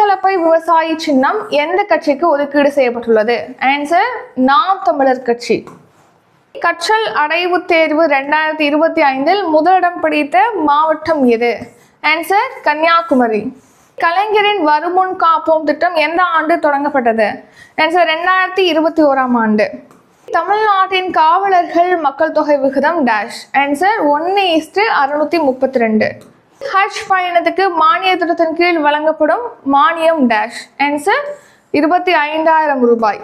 மட்டக்களப்பை விவசாயி சின்னம் எந்த கட்சிக்கு ஒதுக்கீடு செய்யப்பட்டுள்ளது? ஆன்சர் நாம் தமிழர் கட்சி. கற்றல் அடைவு தேர்வு 2025 முதலிடம் பிடித்த மாவட்டம் எது? ஆன்சர் கன்னியாகுமரி. கலைஞரின் வருமுன் காப்போம் திட்டம் எந்த ஆண்டு தொடங்கப்பட்டது? ஆன்சர் 2021 ஆண்டு. தமிழ்நாட்டின் காவலர்கள் மக்கள் தொகை விகிதம் டேஷ். ஆன்சர் 1:632. ஹஜ் பயணத்துக்கு மானிய திட்டத்தின் கீழ் வழங்கப்படும் மானியம் டேஷ். ஆன்சர் 25,000 ரூபாய்.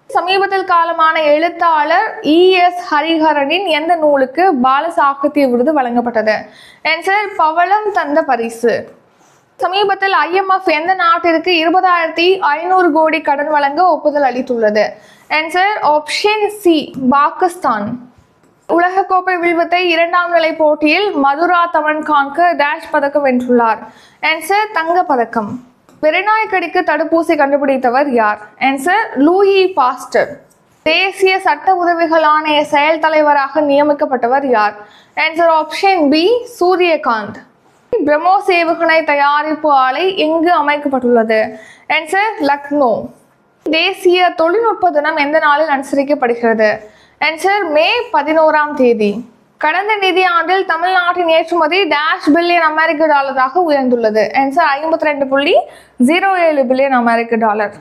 சமீபத்தில் காலமான எழுத்தாளர் ES ஹரிஹரனின் எந்த நூலுக்கு பால சாகித்ய விருது வழங்கப்பட்டது? ஆன்சர் பவளம் தந்த பரிசு. சமீபத்தில் IMF எந்த நாட்டிற்கு 20,500 கோடி கடன் வழங்க ஒப்புதல் அளித்துள்ளது? Answer option C Pakistan. உலகக்கோப்பை வில்வித்தை 2ஆம் நிலை போட்டியில் மதுரா தமன்கான்கு டேஷ் பதக்கம் வென்றுள்ளார். ஆன்சர் தங்க பதக்கம். வெறிநாய் கடிக்கு தடுப்பூசி கண்டுபிடித்தவர் யார்? Answer Louis Pasteur. தேசிய சட்ட உதவிகள் ஆணைய செயல் தலைவராக நியமிக்கப்பட்டவர் யார்? Answer option B Suryakant. BrahMos ஏவுகணை தயாரிப்பு ஆலை எங்கு அமைக்கப்பட்டுள்ளது? ஆன்சர் லக்னோ. தேசிய தொழில்நுட்ப தினம் எந்த நாளில் அனுசரிக்கப்படுகிறது? ஆன்சர் மே 11ஆம் தேதி. கடந்த நிதி ஆண்டில் தமிழ்நாட்டின் ஏற்றுமதி டேஷ் பில்லியன் அமெரிக்க டாலராக உயர்ந்துள்ளது. ஆன்சர் 52.07 பில்லியன் அமெரிக்க டாலர்.